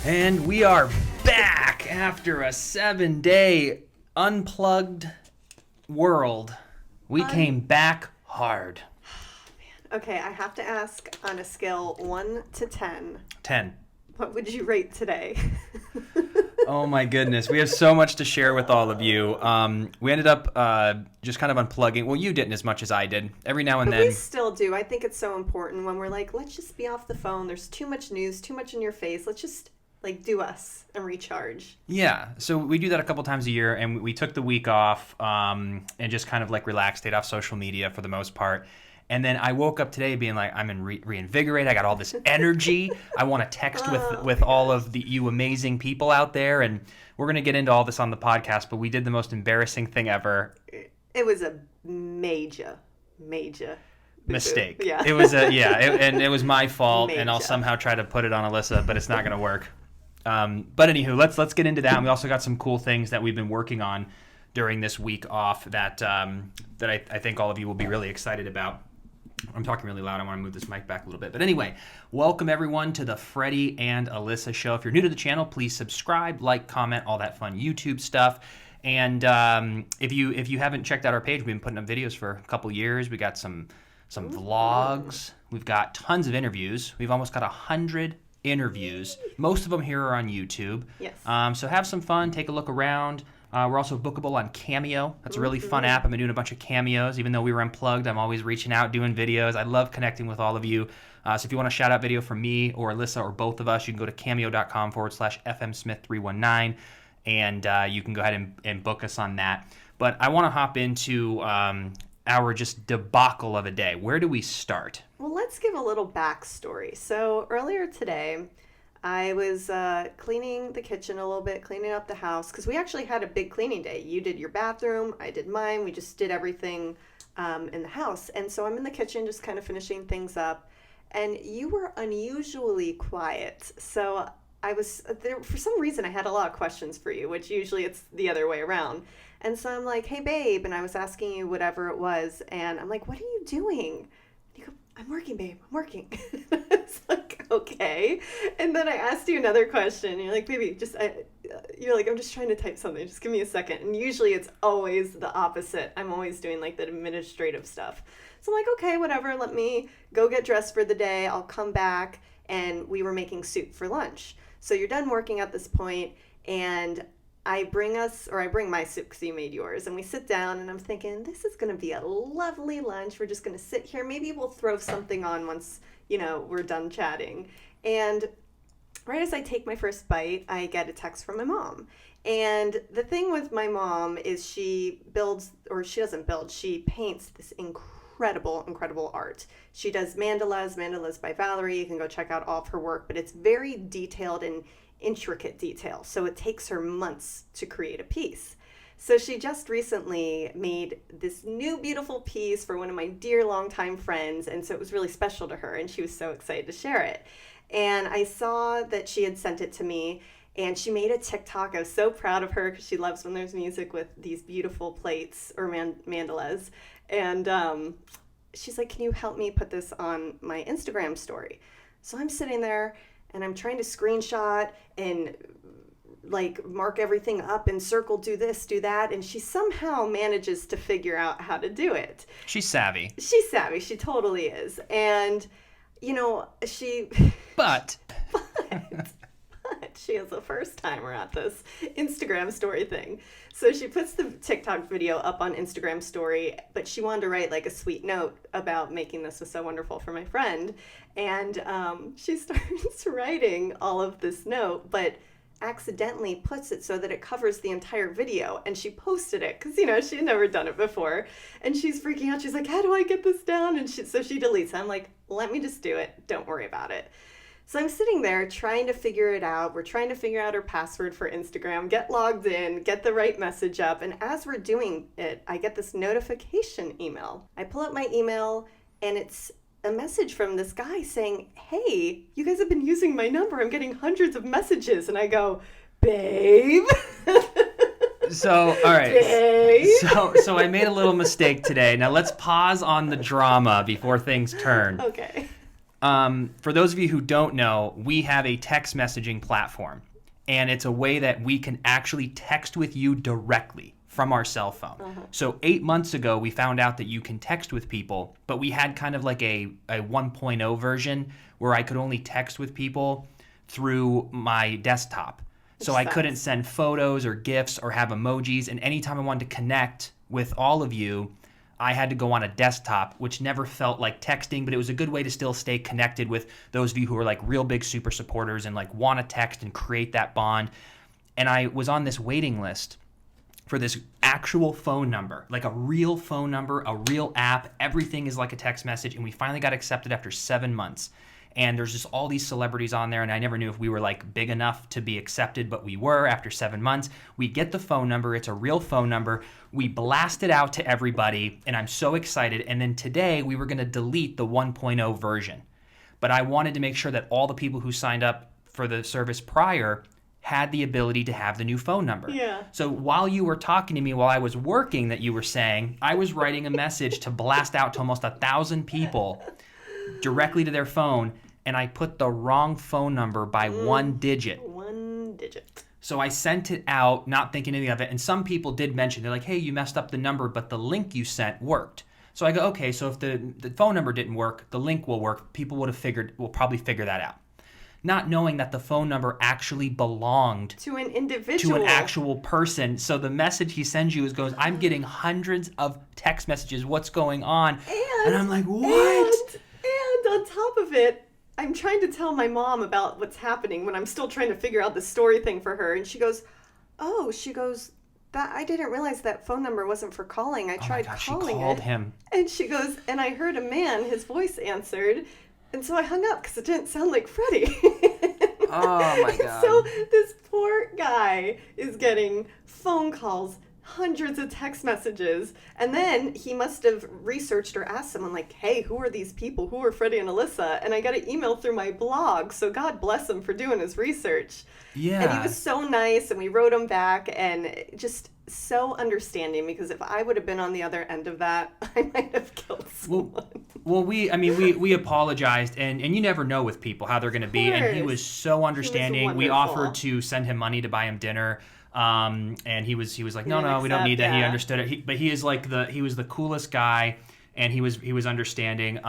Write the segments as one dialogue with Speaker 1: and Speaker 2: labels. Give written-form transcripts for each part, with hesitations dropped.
Speaker 1: And we are back after a 7-day unplugged world. We came back hard.
Speaker 2: Okay, I have to ask on a scale 1 to 10.
Speaker 1: 10.
Speaker 2: What would you rate today?
Speaker 1: Oh my goodness. We have so much to share with all of you. We ended up just kind of unplugging. Well, you didn't as much as I did. Every now and
Speaker 2: But
Speaker 1: then.
Speaker 2: we still do. I think it's so important when we're like, let's just be off the phone. There's too much news, too much in your face. Let's just do us and recharge.
Speaker 1: Yeah. So we do that a couple times a year, and we took the week off and just kind of relaxed, stayed off social media for the most part. And then I woke up today being like, I'm reinvigorated. I got all this energy. I want to text with all of you amazing people out there. And we're going to get into all this on the podcast, but we did the most embarrassing thing ever.
Speaker 2: It was a major
Speaker 1: mistake.
Speaker 2: Yeah.
Speaker 1: It was and it was my fault.
Speaker 2: Major.
Speaker 1: And I'll somehow try to put it on Alyssa, but it's not going to work. But anywho, let's get into that. And we also got some cool things that we've been working on during this week off that I think all of you will be really excited about. I'm talking really loud. I want to move this mic back a little bit. But anyway, welcome everyone to the Freddie and Alyssa show. If you're new to the channel, please subscribe, like, comment, all that fun YouTube stuff. And if you haven't checked out our page, we've been putting up videos for a couple years. We got some vlogs. We've got tons of interviews. We've almost got 100 interviews. Most of them here are on YouTube.
Speaker 2: Yes.
Speaker 1: So have some fun. Take a look around. We're also bookable on Cameo. That's a really fun app. I've been doing a bunch of cameos. Even though we were unplugged, I'm always reaching out, doing videos. I love connecting with all of you. So if you want a shout-out video from me or Alyssa or both of us, you can go to cameo.com/FMSmith319, and you can go ahead and book us on that. But I want to hop into our just debacle of a day. Where do we start?
Speaker 2: Well, let's give a little backstory. So earlier today, I was cleaning the kitchen a little bit, cleaning up the house, because we actually had a big cleaning day. You did your bathroom, I did mine. We just did everything in the house. And so I'm in the kitchen just kind of finishing things up. And you were unusually quiet. So I was there, for some reason, I had a lot of questions for you, which usually it's the other way around. And so I'm like, hey, babe. And I was asking you whatever it was. And I'm like, what are you doing? You go, I'm working, babe. I'm working. It's like, okay. And then I asked you another question. You're like, baby, you're like, I'm just trying to type something. Just give me a second. And usually it's always the opposite. I'm always doing the administrative stuff. So I'm like, okay, whatever. Let me go get dressed for the day. I'll come back. And we were making soup for lunch. So you're done working at this point, and I bring my soup because you made yours, and we sit down, and I'm thinking, this is going to be a lovely lunch. We're just going to sit here. Maybe we'll throw something on once, we're done chatting. And right as I take my first bite, I get a text from my mom. And the thing with my mom is she paints this incredible art. She does mandalas by Valerie. You can go check out all of her work, but it's very detailed and intricate detail. So it takes her months to create a piece. So she just recently made this new beautiful piece for one of my dear longtime friends, and so it was really special to her, and she was so excited to share it. And I saw that she had sent it to me, and she made a TikTok. I was so proud of her because she loves when there's music with these beautiful plates or mandalas. And she's like, can you help me put this on my Instagram story? So I'm sitting there and I'm trying to screenshot and mark everything up and circle, do this, do that. And she somehow manages to figure out how to do it.
Speaker 1: She's savvy.
Speaker 2: She totally is. And,
Speaker 1: But
Speaker 2: she is a first timer at this Instagram story thing. So she puts the TikTok video up on Instagram story, but she wanted to write a sweet note about making this was so wonderful for my friend. And she starts writing all of this note, but accidentally puts it so that it covers the entire video. And she posted it because, she had never done it before. And she's freaking out. She's like, how do I get this down? And so she deletes it. I'm like, let me just do it. Don't worry about it. So I'm sitting there trying to figure it out. We're trying to figure out her password for Instagram, get logged in, get the right message up. And as we're doing it, I get this notification email. I pull up my email, and it's a message from this guy saying, hey, you guys have been using my number. I'm getting hundreds of messages. And I go, babe.
Speaker 1: So, all right.
Speaker 2: Babe.
Speaker 1: So I made a little mistake today. Now let's pause on the drama before things turn.
Speaker 2: Okay.
Speaker 1: For those of you who don't know, we have a text messaging platform, and it's a way that we can actually text with you directly from our cell phone. So 8 months ago, we found out that you can text with people, but we had kind of like a 1.0 version where I could only text with people through my desktop. So I couldn't send photos or GIFs or have emojis, and anytime I wanted to connect with all of you, I had to go on a desktop, which never felt like texting, but it was a good way to still stay connected with those of you who are like real big super supporters and like want to text and create that bond. And I was on this waiting list for this actual phone number, like a real phone number, a real app. Everything is like a text message. And we finally got accepted after 7 months. And there's just all these celebrities on there, and I never knew if we were like big enough to be accepted, but we were after 7 months. We get the phone number. It's a real phone number. We blast it out to everybody, and I'm so excited. And then today we were going to delete the 1.0 version. But I wanted to make sure that all the people who signed up for the service prior had the ability to have the new phone number.
Speaker 2: Yeah.
Speaker 1: So while you were talking to me while I was working that you were saying, I was writing a message to blast out to almost 1,000 people directly to their phone, and I put the wrong phone number by 1 digit.
Speaker 2: 1 digit.
Speaker 1: So I sent it out, not thinking anything of it, and some people did mention, they're like, hey, you messed up the number, but the link you sent worked. So I go, okay, so if the phone number didn't work, the link will work. People will probably figure that out. Not knowing that the phone number actually belonged
Speaker 2: to an individual,
Speaker 1: to an actual person. So the message he sends you goes, I'm getting hundreds of text messages. What's going on? And I'm like, what?
Speaker 2: And on top of it, I'm trying to tell my mom about what's happening when I'm still trying to figure out the story thing for her. And she goes, that I didn't realize that phone number wasn't for calling. I tried calling
Speaker 1: she called
Speaker 2: it.
Speaker 1: him.
Speaker 2: And she goes, and I heard a man, his voice answered. And so I hung up because it didn't sound like Freddie.
Speaker 1: Oh, my God.
Speaker 2: So this poor guy is getting phone calls, hundreds of text messages, and then he must have researched or asked someone like, hey, who are these people? Who are Freddie and Alyssa? And I got an email through my blog, so God bless him for doing his research.
Speaker 1: Yeah.
Speaker 2: And he was so nice, and we wrote him back, and just so understanding, because if I would have been on the other end of that, I might have killed someone.
Speaker 1: Well, we apologized, and you never know with people how they're going to be, and he was so understanding. We offered to send him money to buy him dinner. And he was like, no, we don't need that. Yeah. He understood it. But he is like he was the coolest guy, and he was understanding.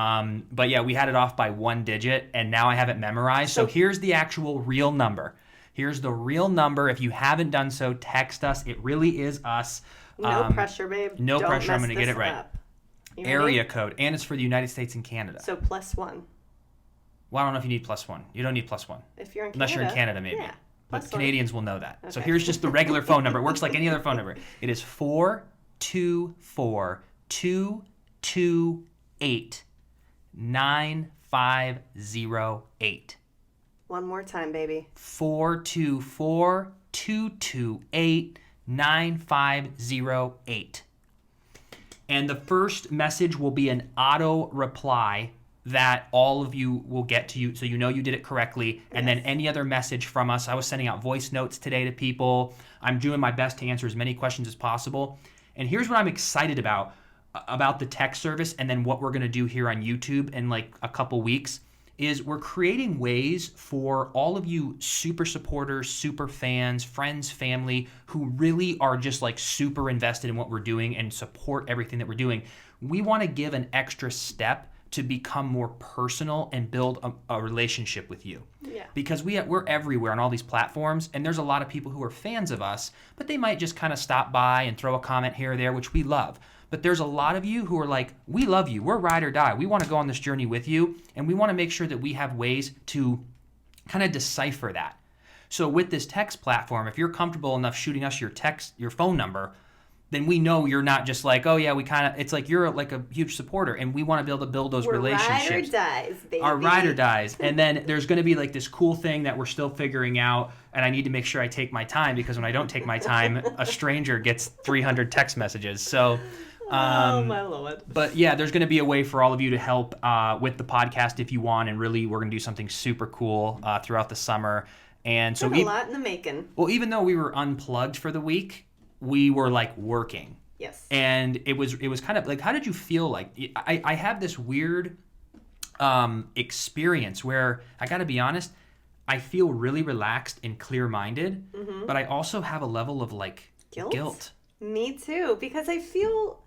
Speaker 1: But yeah, we had it off by 1 digit, and now I have it memorized. So here's the actual real number. Here's the real number. If you haven't done so, text us. It really is us.
Speaker 2: No pressure, babe.
Speaker 1: No pressure. I'm going to get it right. Area
Speaker 2: ready?
Speaker 1: Code, and it's for the United States and Canada.
Speaker 2: So +1.
Speaker 1: Well, I don't know if you need +1. You don't need +1.
Speaker 2: If you're in Canada.
Speaker 1: Unless you're in Canada, maybe.
Speaker 2: Yeah.
Speaker 1: But Canadians will know that. Okay. So here's just the regular phone number. It works like any other phone number. It is 424-228-9508.
Speaker 2: One more time, baby.
Speaker 1: 424-228-9508. And the first message will be an auto reply that all of you will get to you, so you know you did it correctly. And then any other message from us. I was sending out voice notes today to people. I'm doing my best to answer as many questions as possible. And here's what I'm excited about the text service, and then what we're going to do here on YouTube in like a couple weeks, is we're creating ways for all of you super supporters, super fans, friends, family, who really are just like super invested in what we're doing and support everything that we're doing. We want to give an extra step to become more personal and build a relationship with you.
Speaker 2: Yeah.
Speaker 1: Because we're everywhere on all these platforms, and there's a lot of people who are fans of us, but they might just kind of stop by and throw a comment here or there, which we love. But there's a lot of you who are like, we love you, we're ride or die, we want to go on this journey with you, and we want to make sure that we have ways to kind of decipher that. So with this text platform, if you're comfortable enough shooting us your phone number, then we know you're not just like, oh yeah, it's like you're like a huge supporter, and we want to be able to build those relationships.
Speaker 2: Ride or dies, baby.
Speaker 1: Our ride or dies. And then there's going to be like this cool thing that we're still figuring out, and I need to make sure I take my time, because when I don't take my time, a stranger gets 300 text messages. So,
Speaker 2: oh my Lord.
Speaker 1: But yeah, there's going to be a way for all of you to help with the podcast if you want, and really we're going to do something super cool throughout the summer. And so
Speaker 2: a lot in the making.
Speaker 1: Well, even though we were unplugged for the week, we were like working.
Speaker 2: Yes.
Speaker 1: And it was kind of like, how did you feel? Like I have this weird experience where I got to be honest, I feel really relaxed and clear-minded, but I also have a level of like guilt.
Speaker 2: Me too, because I feel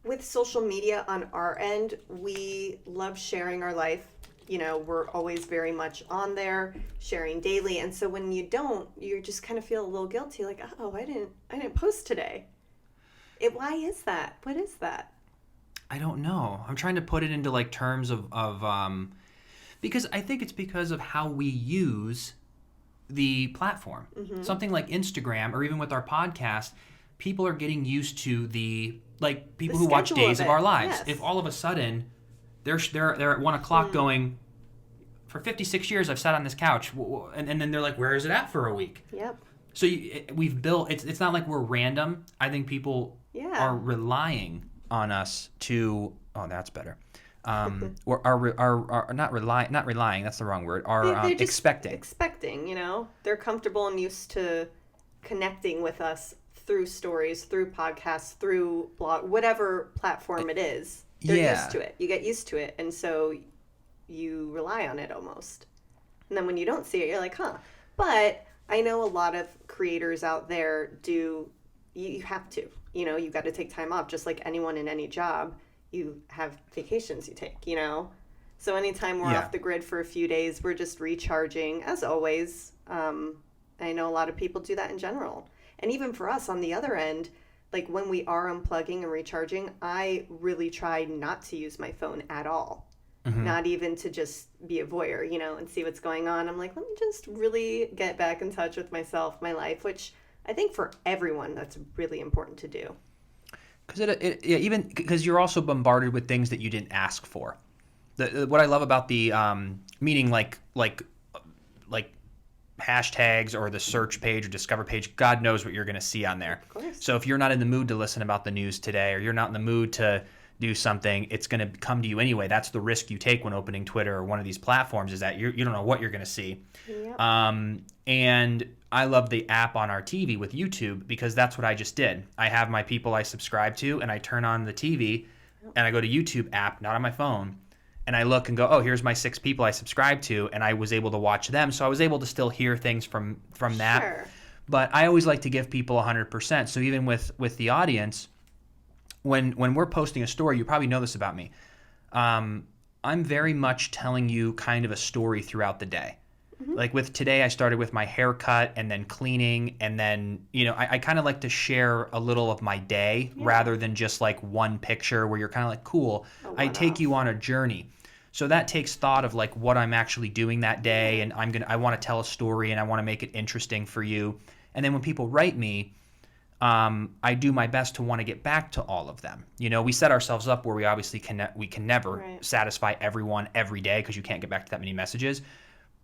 Speaker 2: with social media on our end, we love sharing our life. You know, we're always very much on there, sharing daily, and so when you don't, you just kind of feel a little guilty, like, oh, I didn't post today. Why is that? What is that?
Speaker 1: I don't know. I'm trying to put it into like terms of because I think it's because of how we use the platform. Something like Instagram or even with our podcast, people are getting used to the like people who watch Days of Our Lives.
Speaker 2: Yes.
Speaker 1: If all of a sudden they're at 1 o'clock going, for 56 years I've sat on this couch, and then they're like, where is it at for a week?
Speaker 2: Yep.
Speaker 1: So we've built. It's not like we're random. I think people are relying on us to. Oh, that's better. Or are not relying. That's the wrong word. Are
Speaker 2: They're just
Speaker 1: expecting.
Speaker 2: Expecting, you know, they're comfortable and used to connecting with us through stories, through podcasts, through blog, whatever platform it is. They're used to it. You get used to it, and so you rely on it almost. And then when you don't see it, you're like, huh. But I know a lot of creators out there do. You have to. You know, you got to take time off, just like anyone in any job. You have vacations you take, you know? So anytime we're off the grid for a few days, we're just recharging, as always. I know a lot of people do that in general. And even for us on the other end, like when we are unplugging and recharging, I really try not to use my phone at all. Not even to just be a voyeur, you know, and see what's going on. I'm like, let me just really get back in touch with myself, my life, which I think for everyone, that's really important to do.
Speaker 1: Because even because you're also bombarded with things that you didn't ask for. What I love about the meaning like hashtags or the search page or discover page, God knows what you're going to see on there.
Speaker 2: Of course.
Speaker 1: So if you're not in the mood to listen about the news today, or you're not in the mood to do something, it's going to come to you anyway. That's the risk you take when opening Twitter or one of these platforms, is that you don't know what you're going to see.
Speaker 2: Yep.
Speaker 1: And I love the app on our TV with YouTube, because that's what I just did. I have my people I subscribe to, and I turn on the TV, and I go to YouTube app, not on my phone, and I look and go, oh, here's my 6 people I subscribe to, and I was able to watch them. So I was able to still hear things from that.
Speaker 2: Sure.
Speaker 1: But I always like to give people 100%. So even with the audience, when we're posting a story, you probably know this about me. I'm very much telling you kind of a story throughout the day. Like with today, I started with my haircut and then cleaning, and then, you know, I kind of like to share a little of my day rather than just like one picture where you're kind of like, cool. I take you on a journey. So that takes thought of like what I'm actually doing that day, and I want to tell a story and I want to make it interesting for you. And then when people write me, I do my best to want to get back to all of them. You know, we set ourselves up where we obviously we can never satisfy everyone every day, because you can't get back to that many messages.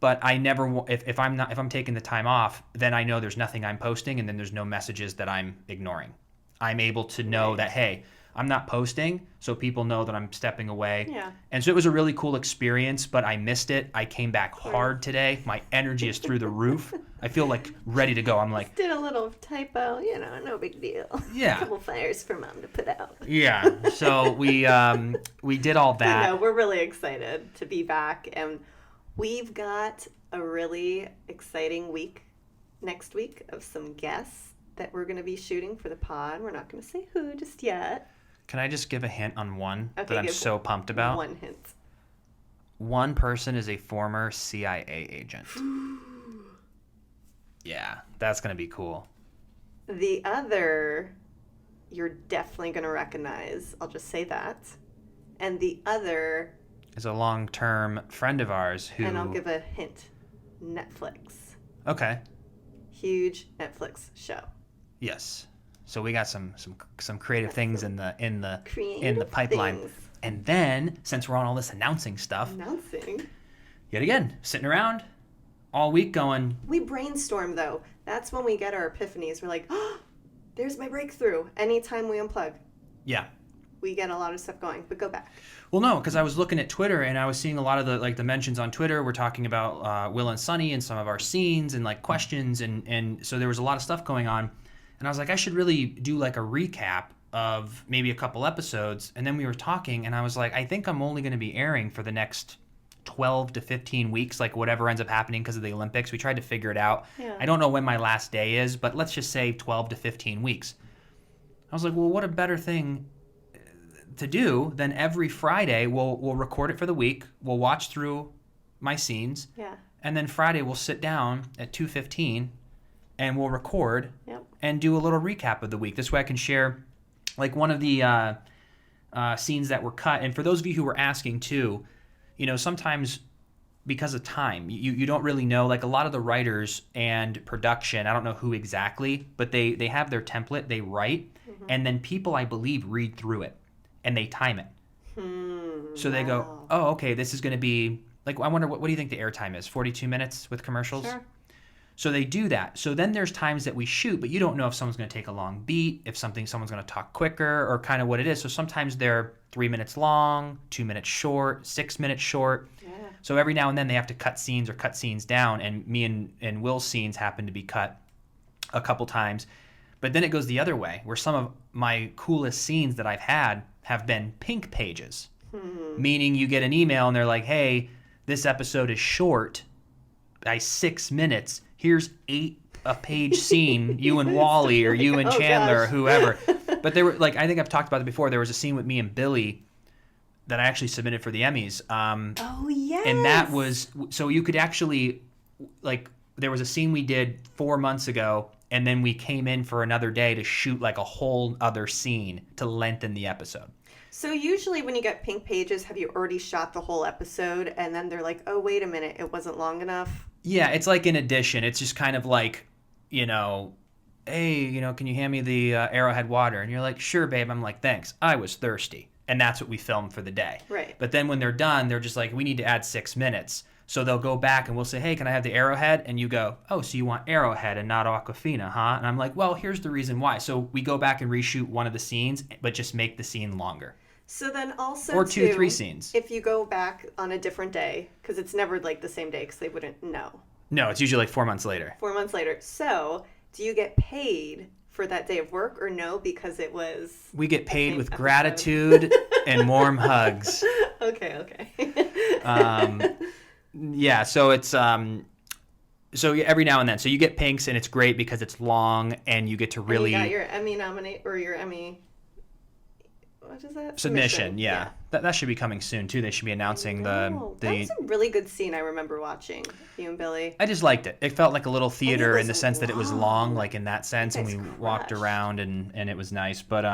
Speaker 1: But I never, if I'm taking the time off, then I know there's nothing I'm posting, and then there's no messages that I'm ignoring. I'm able to know that, hey, I'm not posting, so people know that I'm stepping away.
Speaker 2: Yeah.
Speaker 1: And so it was a really cool experience, but I missed it. I came back hard today. My energy is through the roof. I feel like ready to go. I'm like,
Speaker 2: Did a little typo, you know, no big deal.
Speaker 1: Yeah.
Speaker 2: A couple fires for Mom to put out.
Speaker 1: yeah. So we did all that.
Speaker 2: No, we're really excited to be back, and we've got a really exciting week next week of some guests that we're going to be shooting for the pod. We're not going to say who just yet.
Speaker 1: Can I just give a hint on one
Speaker 2: Okay,
Speaker 1: that I'm so pumped about?
Speaker 2: One hint.
Speaker 1: One person is a former CIA agent. Yeah, that's going to be cool.
Speaker 2: The other, you're definitely going to recognize. I'll just say that. And the other
Speaker 1: Is a long-term friend of ours who...
Speaker 2: And I'll give a hint. Netflix.
Speaker 1: Okay.
Speaker 2: Huge Netflix show.
Speaker 1: Yes. So we got some creative things in the pipeline.
Speaker 2: Things.
Speaker 1: And then, since we're on all this announcing stuff, yet again, sitting around all week going...
Speaker 2: We brainstorm, though. That's when we get our epiphanies. We're like, oh, there's my breakthrough. Anytime we unplug.
Speaker 1: Yeah.
Speaker 2: We get a lot of stuff going, but go back.
Speaker 1: Well, no, because I was looking at Twitter, and I was seeing a lot of the mentions on Twitter. We're talking about Will and Sunny and some of our scenes and questions, and so there was a lot of stuff going on. And I was like, I should really do a recap of maybe a couple episodes, and then we were talking, and I was like, I think I'm only going to be airing for the next 12 to 15 weeks, like whatever ends up happening because of the Olympics. We tried to figure it out.
Speaker 2: Yeah.
Speaker 1: I don't know when my last day is, but let's just say 12 to 15 weeks. I was like, well, what a better thing to do than every Friday we'll record it for the week. We'll watch through my scenes.
Speaker 2: Yeah.
Speaker 1: And then Friday we'll sit down at 2:15 and we'll record
Speaker 2: Yep.
Speaker 1: and do a little recap of the week. This way I can share like one of the scenes that were cut. And for those of you who were asking too, you know, sometimes because of time, you don't really know, like a lot of the writers and production, I don't know who exactly, but they have their template, they write, and then people, I believe, read through it and they time it. So they go, oh, okay, this is going to be, like, I wonder, what do you think the airtime is? 42 minutes with commercials?
Speaker 2: Sure.
Speaker 1: So they do that. So then there's times that we shoot, but you don't know if someone's going to take a long beat, if someone's going to talk quicker, or kind of what it is. So sometimes they're 3 minutes long, 2 minutes short, 6 minutes short.
Speaker 2: Yeah.
Speaker 1: So every now and then they have to cut scenes or cut scenes down, and me and Will's scenes happen to be cut a couple times. But then it goes the other way, where some of my coolest scenes that I've had have been pink pages, meaning you get an email and they're like, hey, this episode is short by 6 minutes. Here's a page scene, you and Wally or you and Chandler or whoever. But there were, like, I think I've talked about it before. There was a scene with me and Billy that I actually submitted for the Emmys.
Speaker 2: Oh, yes.
Speaker 1: And that was, so you could actually, like, there was a scene we did 4 months ago, and then we came in for another day to shoot like a whole other scene to lengthen the episode.
Speaker 2: So usually when you get pink pages, have you already shot the whole episode and then they're like, oh, wait a minute, it wasn't long enough?
Speaker 1: Yeah, it's like an addition. It's just kind of like, you know, hey, you know, can you hand me the Arrowhead water? And you're like, sure, babe. I'm like, thanks. I was thirsty. And that's what we filmed for the day.
Speaker 2: Right.
Speaker 1: But then when they're done, they're just like, we need to add 6 minutes. So they'll go back and we'll say, hey, can I have the Arrowhead? And you go, oh, so you want Arrowhead and not Aquafina, huh? And I'm like, well, here's the reason why. So we go back and reshoot one of the scenes, but just make the scene longer.
Speaker 2: So then also,
Speaker 1: or 2-3 scenes.
Speaker 2: If you go back on a different day, because it's never like the same day because they wouldn't know.
Speaker 1: No, it's usually like 4 months later.
Speaker 2: 4 months later. So do you get paid for that day of work or no, because it was...
Speaker 1: We get paid with gratitude and warm hugs.
Speaker 2: Okay.
Speaker 1: Yeah, so it's so every now and then. So you get pinks and it's great because it's long and you get to really...
Speaker 2: And you got your Emmy nominate or your Emmy... What is that?
Speaker 1: Submission, yeah. That should be coming soon too. They should be announcing the...
Speaker 2: That was a really good scene I remember watching, you and Billy.
Speaker 1: I just liked it. It felt like a little theater in the sense that it was long, like in that sense, and we walked around and it was nice. But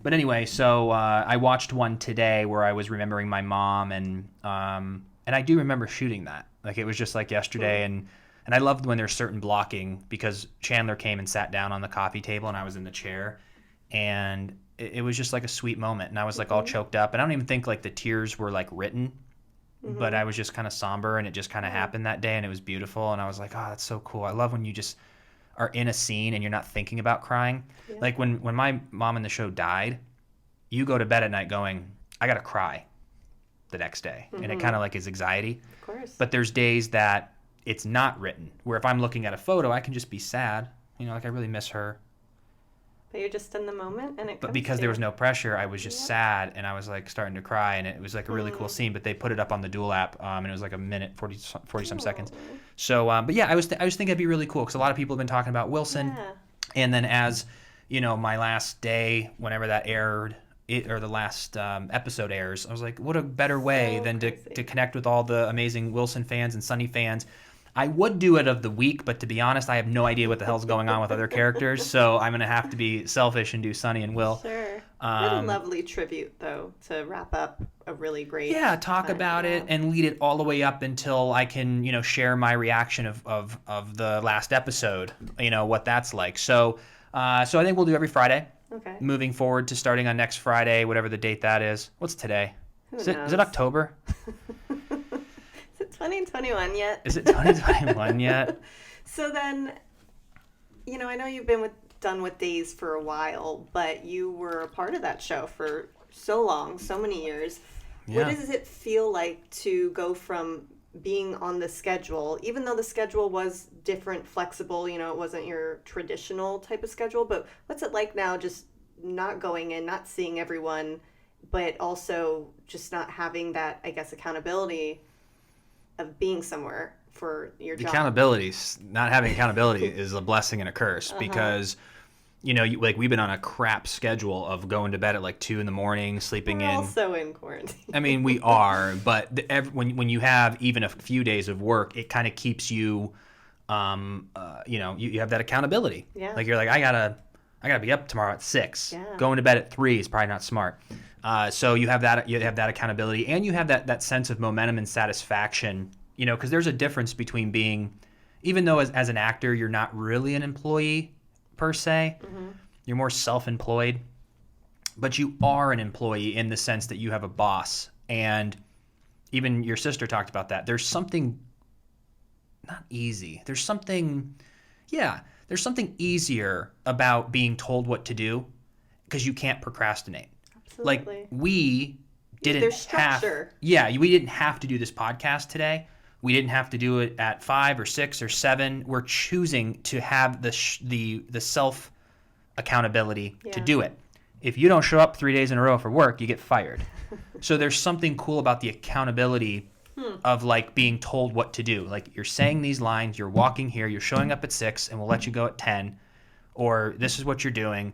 Speaker 1: anyway, so I watched one today where I was remembering my mom, and I do remember shooting that. Like it was just like yesterday, and I loved when there's certain blocking because Chandler came and sat down on the coffee table and I was in the chair, and it was just like a sweet moment, and I was like all choked up, and I don't even think like the tears were like written, but I was just kind of somber, and it just kind of happened that day, and it was beautiful, and I was like, oh, that's so cool. I love when you just are in a scene and you're not thinking about crying. Yeah. Like when my mom in the show died, you go to bed at night going, I gotta cry the next day, and it kind of like is anxiety.
Speaker 2: Of course.
Speaker 1: But there's days that it's not written, where if I'm looking at a photo, I can just be sad. You know, like I really miss her.
Speaker 2: But you're just in the moment, and it.
Speaker 1: But because there was no pressure, I was just sad, and I was like starting to cry, and it was like a really cool scene. But they put it up on the Dual app, and it was like a minute, 40 some seconds. So, but yeah, I was thinking it'd be really cool because a lot of people have been talking about Wilson, and then as you know, my last day, whenever that aired, or the last episode airs, I was like, what a better way than to connect with all the amazing Wilson fans and Sunny fans. I would do it of the week, but to be honest, I have no idea what the hell's going on with other characters, so I'm going to have to be selfish and do Sunny and Will.
Speaker 2: Sure. What a lovely tribute, though, to wrap up a really great...
Speaker 1: Yeah, talk about it and lead it all the way up until I can, you know, share my reaction of the last episode, you know, what that's like. So I think we'll do every Friday.
Speaker 2: Okay.
Speaker 1: Moving forward to starting on next Friday, whatever the date that is. What's today? Is it October?
Speaker 2: 2021 yet?
Speaker 1: Is it 2021 yet?
Speaker 2: So then, you know, I know you've been done with Days for a while, but you were a part of that show for so long, so many years. Yeah. What does it feel like to go from being on the schedule, even though the schedule was different, flexible, you know, it wasn't your traditional type of schedule, but what's it like now just not going in, not seeing everyone, but also just not having that, I guess, accountability of being somewhere for your job.
Speaker 1: Not having accountability is a blessing and a curse because, like we've been on a crap schedule of going to bed at like 2 a.m, sleeping
Speaker 2: We're
Speaker 1: in.
Speaker 2: also in quarantine.
Speaker 1: I mean, we are, but when you have even a few days of work, it kind of keeps you, you have that accountability.
Speaker 2: Yeah.
Speaker 1: Like you're like, I gotta be up tomorrow at 6.
Speaker 2: Yeah.
Speaker 1: Going to bed at 3 is probably not smart. So you have that accountability, and you have that sense of momentum and satisfaction. Because there's a difference between being, even though as an actor you're not really an employee per se, you're more self-employed, but you are an employee in the sense that you have a boss. And even your sister talked about that. There's something not easy. There's something easier about being told what to do because you can't procrastinate.
Speaker 2: Absolutely.
Speaker 1: Like we didn't
Speaker 2: There's structure.
Speaker 1: we didn't have to do this podcast today. We didn't have to do it at 5 or 6 or 7. We're choosing to have the self accountability to do it. If you don't show up 3 days in a row for work, you get fired. So there's something cool about the accountability of like being told what to do. Like you're saying these lines, you're walking here, you're showing up at 6, and we'll let you go at 10, or this is what you're doing.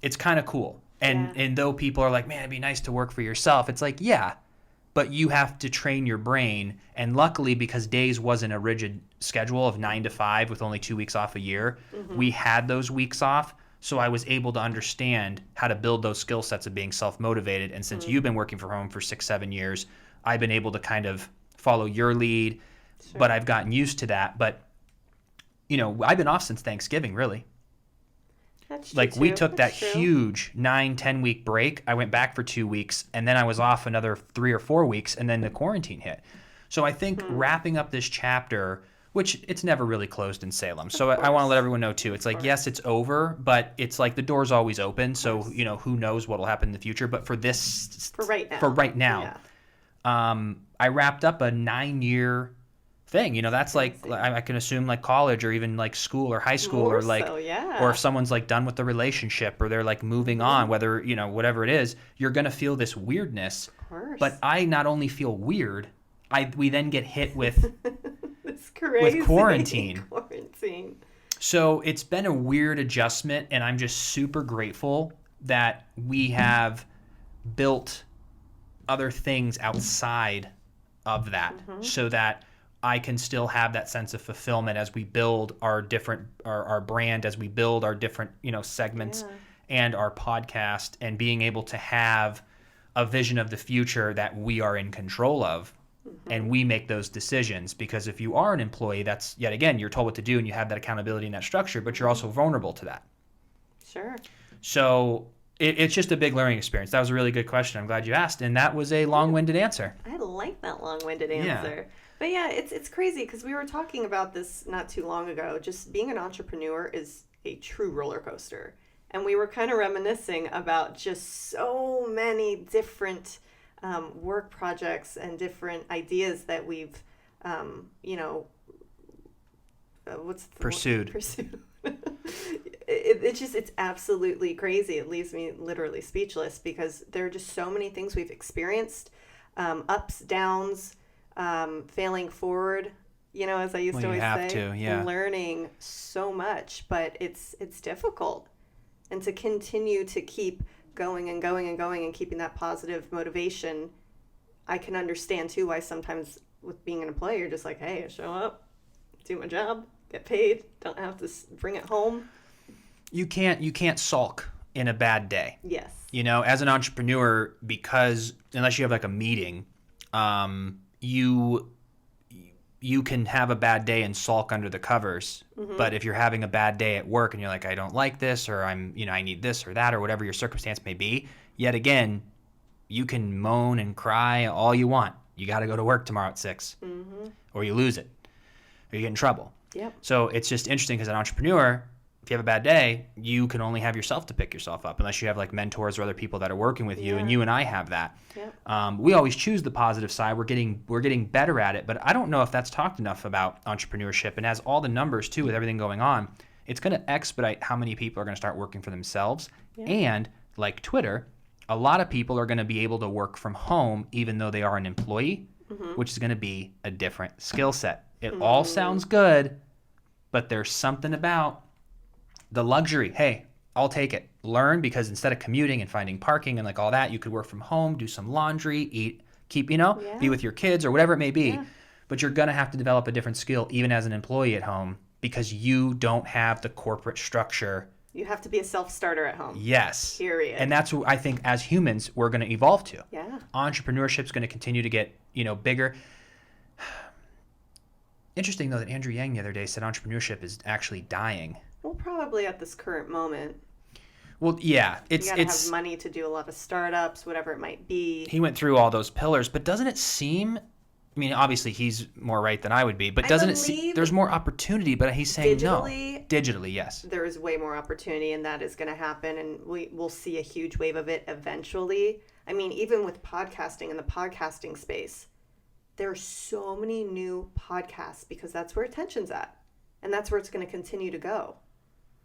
Speaker 1: It's kind of cool. And though people are like, man, it'd be nice to work for yourself. It's like, yeah, but you have to train your brain. And luckily, because Days wasn't a rigid schedule of 9 to 5 with only 2 weeks off a year, we had those weeks off. So I was able to understand how to build those skill sets of being self-motivated. And since you've been working from home for 6-7 years, I've been able to kind of follow your lead, but I've gotten used to that. But, I've been off since Thanksgiving, really.
Speaker 2: That's true
Speaker 1: Like we
Speaker 2: too.
Speaker 1: took
Speaker 2: That's
Speaker 1: that
Speaker 2: true.
Speaker 1: huge 9-10 week break. I went back for 2 weeks, and then I was off another 3 or 4 weeks, and then the quarantine hit. So I think wrapping up this chapter, which it's never really closed in Salem. So I want to let everyone know too. It's like, yes, it's over, but it's like the door's always open. So, who knows what will happen in the future. But for right now, I wrapped up a 9-year thing. That's like, I can assume like college or even like school or high school or like, or if someone's like done with the relationship or they're like moving on, whether, whatever it is, you're going to feel this weirdness.
Speaker 2: Of course.
Speaker 1: But I not only feel weird, we then get hit with
Speaker 2: It's crazy.
Speaker 1: with quarantine.
Speaker 2: Quarantine.
Speaker 1: So it's been a weird adjustment, and I'm just super grateful that we have built other things outside of that so that I can still have that sense of fulfillment as we build our brand, as we build our different, segments and our podcast, and being able to have a vision of the future that we are in control of. And we make those decisions, because if you are an employee, that's yet again, you're told what to do and you have that accountability and that structure, but you're also vulnerable to that.
Speaker 2: Sure.
Speaker 1: So it's just a big learning experience. That was a really good question. I'm glad you asked. And that was a long-winded answer.
Speaker 2: I like that long-winded answer. But yeah, it's crazy because we were talking about this not too long ago. Just being an entrepreneur is a true roller coaster. And we were kind of reminiscing about just so many different work projects and different ideas that we've,
Speaker 1: pursued.
Speaker 2: It's absolutely crazy. It leaves me literally speechless because there are just so many things we've experienced, ups, downs, failing forward, as I used to always say, learning so much, but it's difficult. And to continue to keep going and going and going and keeping that positive motivation, I can understand too why sometimes with being an employee, you're just like, hey, I show up, do my job, get paid, don't have to bring it home.
Speaker 1: You can't sulk in a bad day.
Speaker 2: Yes.
Speaker 1: As an entrepreneur, because unless you have like a meeting, you can have a bad day and sulk under the covers. But if you're having a bad day at work and you're like, I don't like this, or I need this or that, or whatever your circumstance may be, yet again, you can moan and cry all you want. You got to go to work tomorrow at 6 or you lose it, or you get in trouble.
Speaker 2: Yep.
Speaker 1: So it's just interesting because an entrepreneur, if you have a bad day, you can only have yourself to pick yourself up, unless you have like mentors or other people that are working with you, and you and I have that.
Speaker 2: Yep.
Speaker 1: We always choose the positive side. We're getting better at it, but I don't know if that's talked enough about entrepreneurship. And as all the numbers too, with everything going on, it's going to expedite how many people are going to start working for themselves.
Speaker 2: Yeah.
Speaker 1: And like Twitter, a lot of people are going to be able to work from home even though they are an employee, which is going to be a different skill set. It all sounds good, but there's something about the luxury. Hey, I'll take it. Learn, because instead of commuting and finding parking and like all that, you could work from home, do some laundry, eat, keep, be with your kids or whatever it may be.
Speaker 2: Yeah.
Speaker 1: But you're going to have to develop a different skill even as an employee at home because you don't have the corporate structure.
Speaker 2: You have to be a self-starter at home.
Speaker 1: Yes.
Speaker 2: Period.
Speaker 1: And that's what I think as humans we're going to evolve to.
Speaker 2: Yeah.
Speaker 1: Entrepreneurship's going to continue to get, bigger. Interesting, though, that Andrew Yang the other day said entrepreneurship is actually dying.
Speaker 2: Well, probably at this current moment.
Speaker 1: Well, yeah.
Speaker 2: You gotta have money to do a lot of startups, whatever it might be.
Speaker 1: He went through all those pillars, but doesn't it seem... I mean, obviously, he's more right than I would be, but doesn't it seem... There's more opportunity, but he's saying no. Digitally, yes.
Speaker 2: There is way more opportunity, and that is going to happen, and we'll see a huge wave of it eventually. I mean, even with podcasting and the podcasting space, there are so many new podcasts because that's where attention's at, and that's where it's going to continue to go.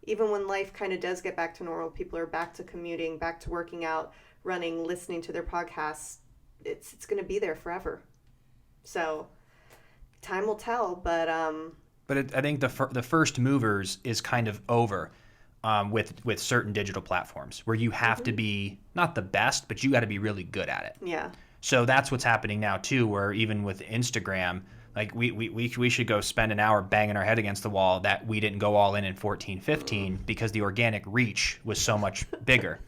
Speaker 2: Even when life kind of does get back to normal, people are back to commuting, back to working out, running, listening to their podcasts, it's going to be there forever. So time will tell, but
Speaker 1: I think the first movers is kind of over with certain digital platforms where you have to be not the best, but you got to be really good at it.
Speaker 2: Yeah.
Speaker 1: So that's what's happening now too, where even with Instagram, like we should go spend an hour banging our head against the wall that we didn't go all in 14, 15 because the organic reach was so much bigger.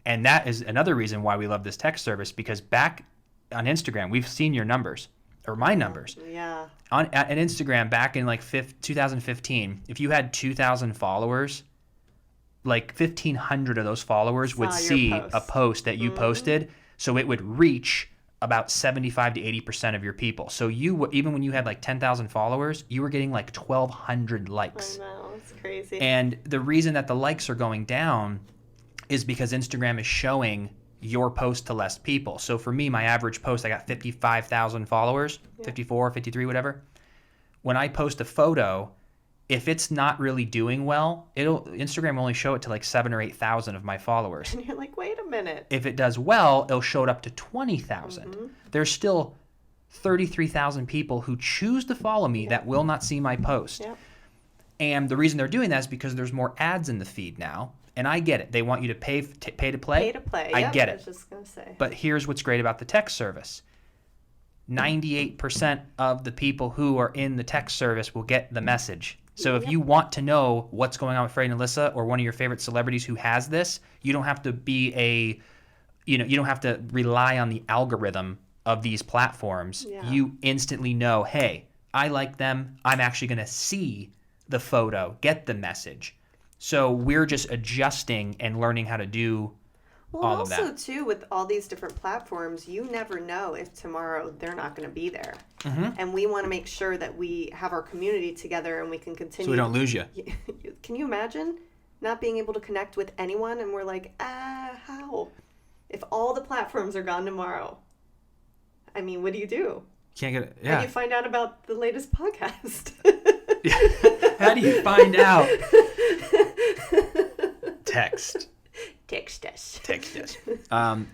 Speaker 1: And that is another reason why we love this text service, because back on Instagram, we've seen your numbers. Or my numbers.
Speaker 2: Yeah.
Speaker 1: On Instagram back in like 2015, if you had 2,000 followers, like 1,500 of those followers would see a post that you posted, so it would reach about 75 to 80% of your people. So you, even when you had like 10,000 followers, you were getting like 1,200 likes.
Speaker 2: I know, it's crazy.
Speaker 1: And the reason that the likes are going down is because Instagram is showing your post to less people. So for me, my average post, I got 55,000 followers, 54, 53, whatever. When I post a photo, if it's not really doing well, Instagram will only show it to like 7,000 or 8,000 of my followers.
Speaker 2: And you're like, wait a minute.
Speaker 1: If it does well, it'll show it up to 20,000. There's still 33,000 people who choose to follow me that will not see my post.
Speaker 2: Yep.
Speaker 1: And the reason they're doing that is because there's more ads in the feed now. And I get it. They want you to pay to play.
Speaker 2: Pay to play.
Speaker 1: I get it.
Speaker 2: I was just going to say.
Speaker 1: But here's what's great about the text service. 98% of the people who are in the text service will get the message. So if you want to know what's going on with Freddie and Alyssa or one of your favorite celebrities who has this, you don't have to be you don't have to rely on the algorithm of these platforms.
Speaker 2: Yeah.
Speaker 1: You instantly know, hey, I like them. I'm actually going to see the photo, get the message. So we're just adjusting and learning how to do all of that.
Speaker 2: Also, too, with all these different platforms, you never know if tomorrow they're not going to be there. And we want to make sure that we have our community together and we can continue.
Speaker 1: So we don't lose you.
Speaker 2: Can you imagine not being able to connect with anyone? And we're like, how? If all the platforms are gone tomorrow, I mean, what do you do?
Speaker 1: Can't get it.
Speaker 2: How do you find out about the latest podcast?
Speaker 1: How do you find out? Text us.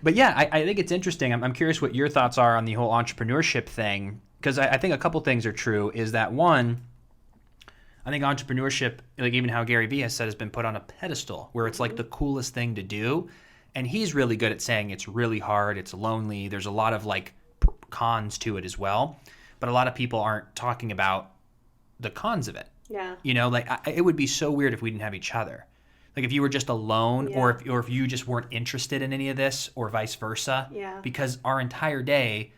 Speaker 1: But yeah, I think it's interesting. I'm curious what your thoughts are on the whole entrepreneurship thing, because I think a couple things are true. Is that one, I think entrepreneurship, like even how Gary Vee has said, has been put on a pedestal where it's like the coolest thing to do. And he's really good at saying it's really hard, it's lonely, there's a lot of like cons to it as well. But a lot of people aren't talking about the cons of it.
Speaker 2: Yeah.
Speaker 1: Like it would be so weird if we didn't have each other. Like if you were just alone, or if you just weren't interested in any of this, or vice versa.
Speaker 2: Yeah.
Speaker 1: Because our entire day,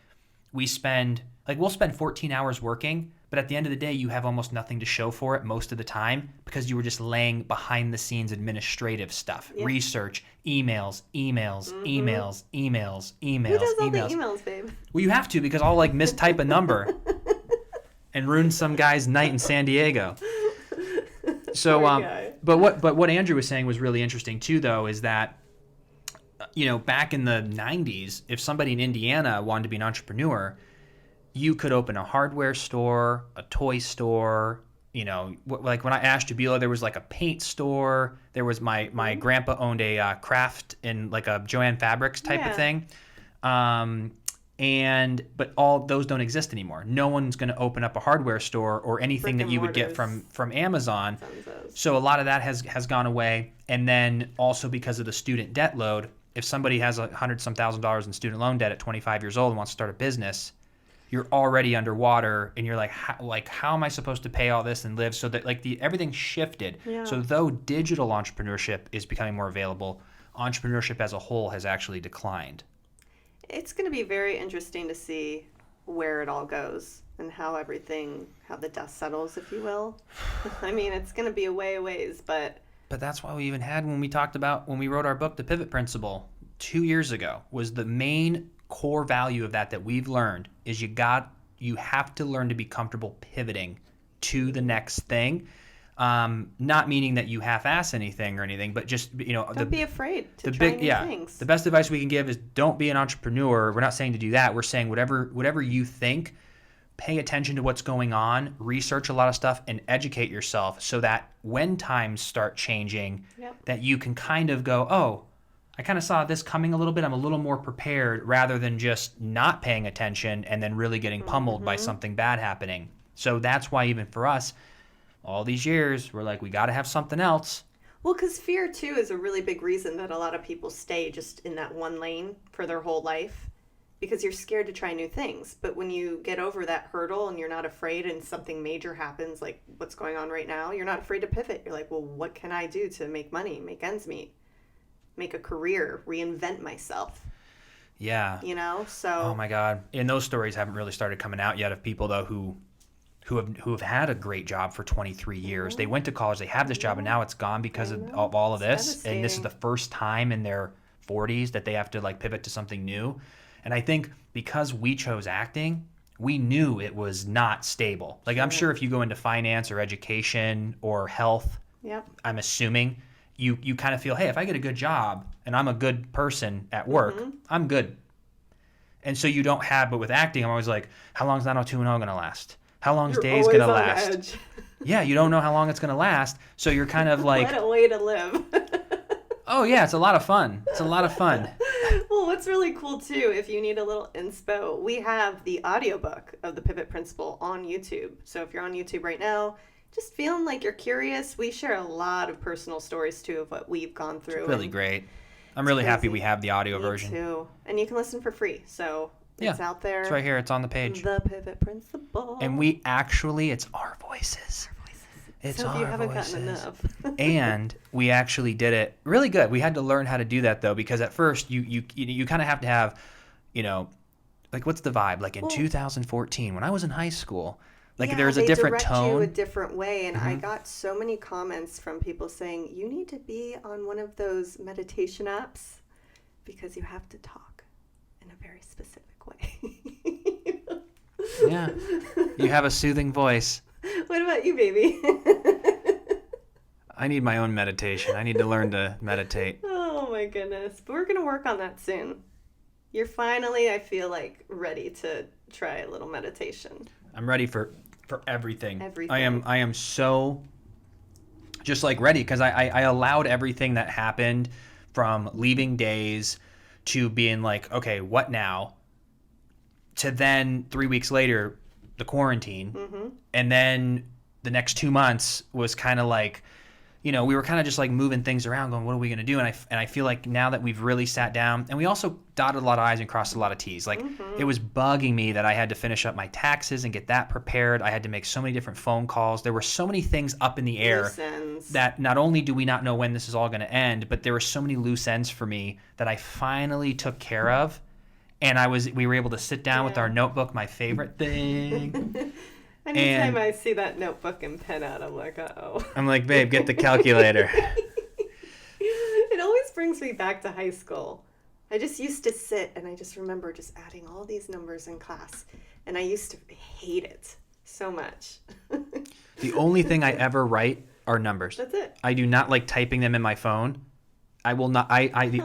Speaker 1: we'll spend 14 hours working, but at the end of the day, you have almost nothing to show for it most of the time because you were just laying behind the scenes administrative stuff, research, emails.
Speaker 2: Who does all the emails, babe?
Speaker 1: Well, you have to, because I'll like mistype a number and ruin some guy's night in San Diego. So, but what Andrew was saying was really interesting too, though, is that, back in the 90s, if somebody in Indiana wanted to be an entrepreneur, you could open a hardware store, a toy store, like when I asked Jabila, there was like a paint store. There was my grandpa owned a craft in like a Joanne Fabrics type of thing. But all those don't exist anymore. No one's going to open up a hardware store or anything that you would get from Amazon. So a lot of that has gone away. And then also because of the student debt load, if somebody has $100-some thousand in student loan debt at 25 years old and wants to start a business, you're already underwater, and you're like, how am I supposed to pay all this and live? So that like everything shifted. Yeah. So though digital entrepreneurship is becoming more available, entrepreneurship as a whole has actually declined.
Speaker 2: It's going to be very interesting to see where it all goes and how the dust settles, if you will. I mean, it's going to be a ways, but
Speaker 1: that's why we even had when we wrote our book, The Pivot Principle, 2 years ago, was the main core value of that we've learned is you have to learn to be comfortable pivoting to the next thing. Not meaning that you half-ass anything or anything, but just,
Speaker 2: don't be afraid to try new things.
Speaker 1: The best advice we can give is don't be an entrepreneur. We're not saying to do that. We're saying whatever you think, pay attention to what's going on, research a lot of stuff, and educate yourself so that when times start changing, that you can kind of go, oh, I kind of saw this coming a little bit. I'm a little more prepared rather than just not paying attention and then really getting pummeled by something bad happening. So that's why even for us, all these years, we're like, we got to have something else.
Speaker 2: Well, because fear, too, is a really big reason that a lot of people stay just in that one lane for their whole life, because you're scared to try new things. But when you get over that hurdle and you're not afraid and something major happens, like what's going on right now, you're not afraid to pivot. You're like, well, what can I do to make money, make ends meet, make a career, reinvent myself?
Speaker 1: Yeah.
Speaker 2: So.
Speaker 1: Oh, my God. And those stories haven't really started coming out yet of people, though, who have had a great job for 23 years. They went to college, they have this job, and now it's gone because of all of this. And this is the first time in their 40s that they have to like pivot to something new. And I think because we chose acting, we knew it was not stable. Like I'm sure if you go into finance or education or health, I'm assuming you kind of feel, hey, if I get a good job and I'm a good person at work, I'm good. And so you don't have, but with acting, I'm always like, how long is 90210 going to last? How long's days going to last?
Speaker 2: Edge.
Speaker 1: Yeah, you don't know how long it's going to last. So you're kind of like...
Speaker 2: What a way to live.
Speaker 1: Oh, yeah, it's a lot of fun. It's a lot of fun.
Speaker 2: Well, what's really cool, too, if you need a little inspo, we have the audiobook of The Pivot Principle on YouTube. So if you're on YouTube right now, just feeling like you're curious, we share a lot of personal stories, too, of what we've gone through.
Speaker 1: It's really great. I'm really happy we have the audio version.
Speaker 2: Me too. And you can listen for free, so... It's out there.
Speaker 1: It's right here. It's on the page.
Speaker 2: The Pivot Principle.
Speaker 1: And we actually, it's our voices. It's
Speaker 2: so
Speaker 1: our
Speaker 2: if you haven't
Speaker 1: voices.
Speaker 2: gotten enough.
Speaker 1: And we actually did it really good. We had to learn how to do that, though, because at first you kind of have to have, like what's the vibe? Like in 2014, when I was in high school, like there's a different tone.
Speaker 2: They direct you a different way. And I got so many comments from people saying, you need to be on one of those meditation apps because you have to talk in a very specific way.
Speaker 1: Yeah. You have a soothing voice.
Speaker 2: What about you, baby?
Speaker 1: I need my own meditation. I need to learn to meditate.
Speaker 2: Oh my goodness. But we're going to work on that soon. You're finally, I feel like, ready to try a little meditation.
Speaker 1: I'm ready for everything. I am so just like ready because I allowed everything that happened from leaving days to being like, okay, what now? To then 3 weeks later, the quarantine. And then the next 2 months was kind of like, we were kind of just like moving things around going, what are we going to do? And I feel like now that we've really sat down and we also dotted a lot of I's and crossed a lot of T's. Like it was bugging me that I had to finish up my taxes and get that prepared. I had to make so many different phone calls. There were so many things up in the air that not only do we not know when this is all going to end, but there were so many loose ends for me that I finally took care of. And we were able to sit down with our notebook, my favorite thing.
Speaker 2: Anytime I see that notebook and pen out, I'm like, uh-oh.
Speaker 1: I'm like, babe, get the calculator.
Speaker 2: It always brings me back to high school. I just used to sit and I just remember just adding all these numbers in class. And I used to hate it so much.
Speaker 1: The only thing I ever write are numbers.
Speaker 2: That's it.
Speaker 1: I do not like typing them in my phone. I will not. The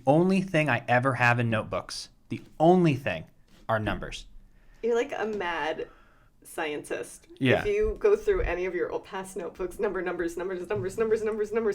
Speaker 1: only thing I ever have in notebooks, the only thing, are numbers.
Speaker 2: You're like a mad scientist.
Speaker 1: Yeah.
Speaker 2: If you go through any of your old past notebooks, numbers,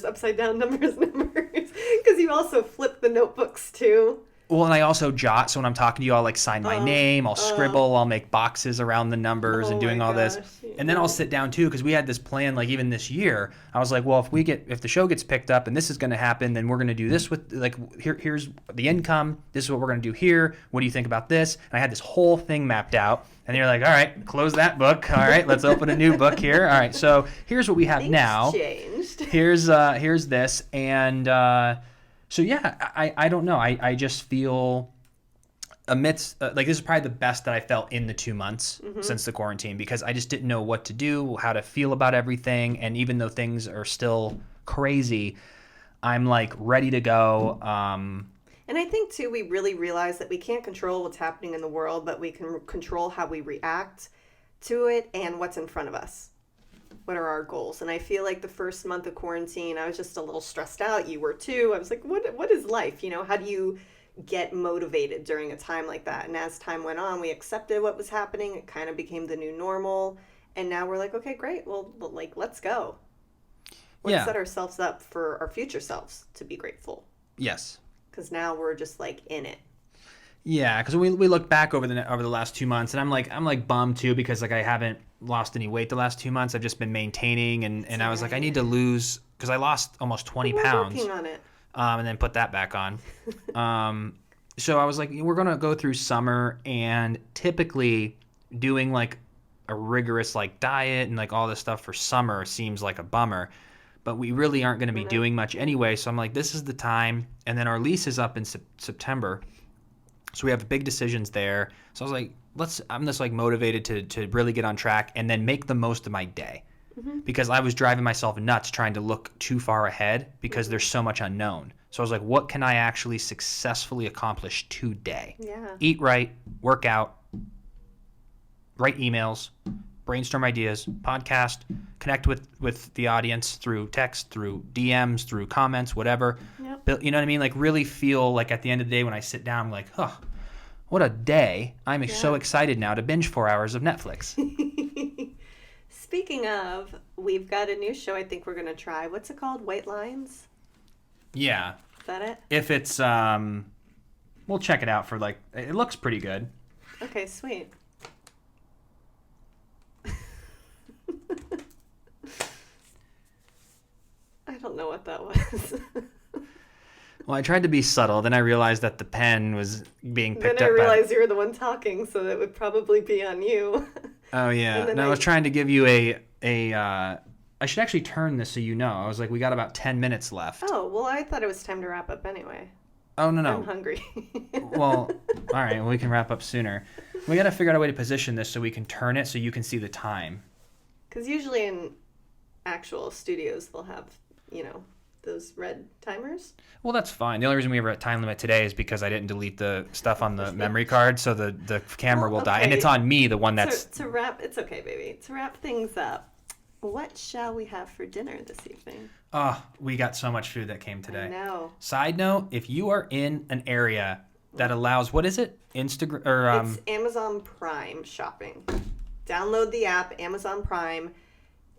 Speaker 2: upside down numbers, because you also flip the notebooks too.
Speaker 1: Well, and I also jot, so when I'm talking to you, I'll like sign my name, I'll scribble, I'll make boxes around the numbers and doing all this. And then I'll sit down too, because we had this plan, like even this year, I was like, well, if the show gets picked up and this is going to happen, then we're going to do this with, like, here's the income, this is what we're going to do here, what do you think about this? And I had this whole thing mapped out, and you're like, all right, close that book, all right, let's open a new book here. All right, so here's what we have now.
Speaker 2: Changed.
Speaker 1: Here's this, and so yeah, I don't know. I just feel amidst like this is probably the best that I felt in the 2 months since the quarantine, because I just didn't know what to do, how to feel about everything, and even though things are still crazy, I'm like ready to go.
Speaker 2: And I think too, we really realize that we can't control what's happening in the world, but we can control how we react to it and what's in front of us. What are our goals? And I feel like the first month of quarantine, I was just a little stressed out. You were too. I was like, what is life? You know, how do you get motivated during a time like that? And as time went on, we accepted what was happening. It kind of became the new normal. And now we're like, okay, great. Well, like, let's go. Let's set ourselves up for our future selves to be grateful.
Speaker 1: Yes.
Speaker 2: Because now we're just like in it.
Speaker 1: Yeah, because we look back over the last 2 months, and I'm like bummed too, because like I haven't lost any weight the last 2 months. I've just been maintaining, and I was like, I need to lose, because I lost almost 20 pounds.
Speaker 2: Working on it.
Speaker 1: And then put that back on. So I was like, we're gonna go through summer, and typically doing like a rigorous like diet and like all this stuff for summer seems like a bummer. But we really aren't going to be doing much anyway. So I'm like, this is the time. And then our lease is up in September. So we have big decisions there. So I was like, I'm just like motivated to really get on track and then make the most of my day. Because I was driving myself nuts trying to look too far ahead because there's so much unknown. So I was like, what can I actually successfully accomplish today?
Speaker 2: Yeah.
Speaker 1: Eat right, work out, write emails, brainstorm ideas, podcast, connect with the audience through text, through DMs, through comments, whatever. Yep. You know what I mean? Like really feel like at the end of the day when I sit down, I'm like, oh, what a day. I'm so excited now to binge 4 hours of Netflix.
Speaker 2: Speaking of, we've got a new show I think we're going to try. What's it called? White Lines?
Speaker 1: Yeah.
Speaker 2: Is that it?
Speaker 1: If it's, we'll check it out for like, it looks pretty good.
Speaker 2: Okay, sweet. I don't know what that was.
Speaker 1: Well, I tried to be subtle. Then I realized that the pen was being picked up.
Speaker 2: Then I realized you were the one talking, so that would probably be on you.
Speaker 1: Oh, yeah. No, I was trying to give you I should actually turn this so you know. I was like, we got about 10 minutes left.
Speaker 2: Oh, well, I thought it was time to wrap up anyway.
Speaker 1: Oh, no.
Speaker 2: I'm hungry.
Speaker 1: Well, all right. Well, we can wrap up sooner. We got to figure out a way to position this so we can turn it so you can see the time.
Speaker 2: Because usually in actual studios, they'll have, those red timers.
Speaker 1: Well, that's fine. The only reason we have a time limit today is because I didn't delete the stuff on the memory card, so the camera will die. And it's on me, the one that's...
Speaker 2: To wrap... It's okay, baby. To wrap things up, what shall we have for dinner this evening?
Speaker 1: Oh, we got so much food that came today.
Speaker 2: I know.
Speaker 1: Side note, if you are in an area that allows... What is it? Instagram... or
Speaker 2: It's Amazon Prime shopping. Download the app, Amazon Prime.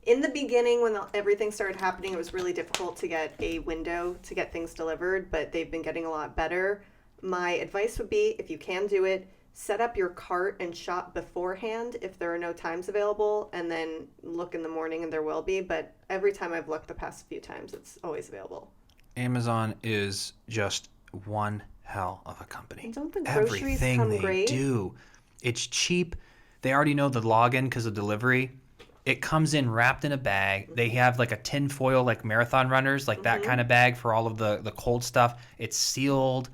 Speaker 2: In the beginning, when everything started happening, it was really difficult to get a window to get things delivered, but they've been getting a lot better. My advice would be, if you can do it, set up your cart and shop beforehand if there are no times available, and then look in the morning and there will be. But every time I've looked the past few times, it's always available.
Speaker 1: Amazon is just one hell of a company.
Speaker 2: And don't the groceries
Speaker 1: Everything
Speaker 2: come
Speaker 1: they
Speaker 2: great?
Speaker 1: do. It's cheap. They already know the login because of delivery. It comes in wrapped in a bag. They have like a tin foil, like marathon runners, like that kind of bag for all of the cold stuff. It's sealed.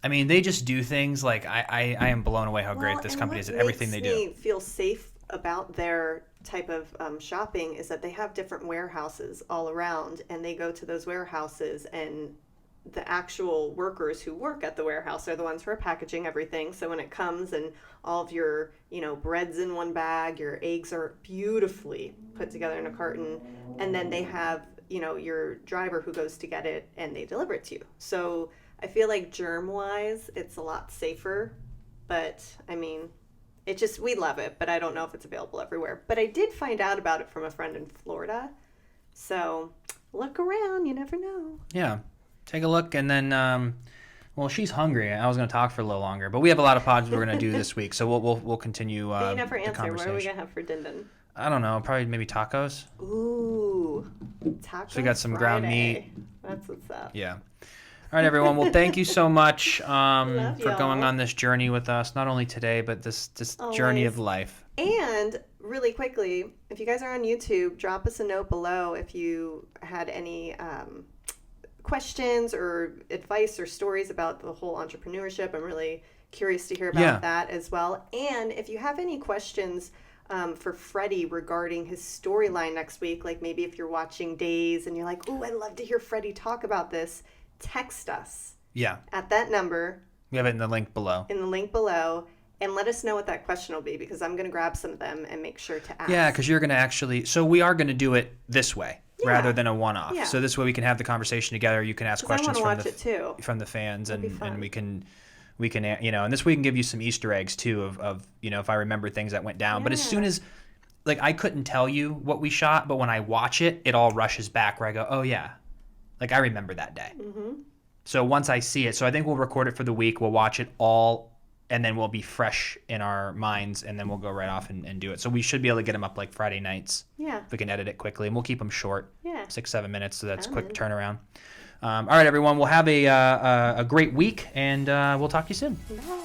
Speaker 1: I mean, they just do things like I am blown away how great this company is at everything they do.
Speaker 2: What makes me feel safe about their type of shopping is that they have different warehouses all around, and they go to those warehouses, and the actual workers who work at the warehouse are the ones who are packaging everything. So when it comes and all of your, bread's in one bag, your eggs are beautifully put together in a carton, and then they have, your driver who goes to get it and they deliver it to you. So I feel like germ-wise, it's a lot safer, but I mean, We love it, but I don't know if it's available everywhere. But I did find out about it from a friend in Florida. So look around. You never know.
Speaker 1: Yeah. Take a look, and then, well, she's hungry. I was going to talk for a little longer, but we have a lot of pods we're going to do this week, so we'll continue
Speaker 2: But you never
Speaker 1: the
Speaker 2: answer.
Speaker 1: conversation.
Speaker 2: What are we going to have for Din?
Speaker 1: I don't know. Probably maybe tacos.
Speaker 2: Ooh, tacos.
Speaker 1: So we got some ground
Speaker 2: Friday. That's what's up.
Speaker 1: Yeah. All right, everyone. Well, thank you so much for
Speaker 2: y'all.
Speaker 1: going on this journey with us. Not only today, but this journey of life.
Speaker 2: And really quickly, if you guys are on YouTube, drop us a note below if you had any questions or advice or stories about the whole entrepreneurship. I'm really curious to hear about that as well. And if you have any questions for Freddie regarding his storyline next week, like maybe if you're watching Days and you're like, "Ooh, I'd love to hear Freddie talk about this," text us.
Speaker 1: Yeah.
Speaker 2: At that number.
Speaker 1: We have it in the link below.
Speaker 2: And let us know what that question will be, because I'm going to grab some of them and make sure to ask.
Speaker 1: Yeah, because you're going to actually... So we are going to do it this way rather than a one-off.
Speaker 2: Yeah.
Speaker 1: So this way we can have the conversation together. You can ask questions from the fans, and we can and this way we can give you some Easter eggs too of if I remember things that went down. Yeah. But as soon as, like, I couldn't tell you what we shot, but when I watch it, it all rushes back where I go, oh yeah, like I remember that day. Mm-hmm. So once I see it, so I think we'll record it for the week. We'll watch it all, and then we'll be fresh in our minds, and then we'll go right off and do it. So we should be able to get them up like Friday nights. Yeah. We can edit it quickly, and we'll keep them short. Yeah. 6-7 minutes, so that's quick turnaround. All right, everyone. We'll have a great week, and we'll talk to you soon.
Speaker 2: Bye.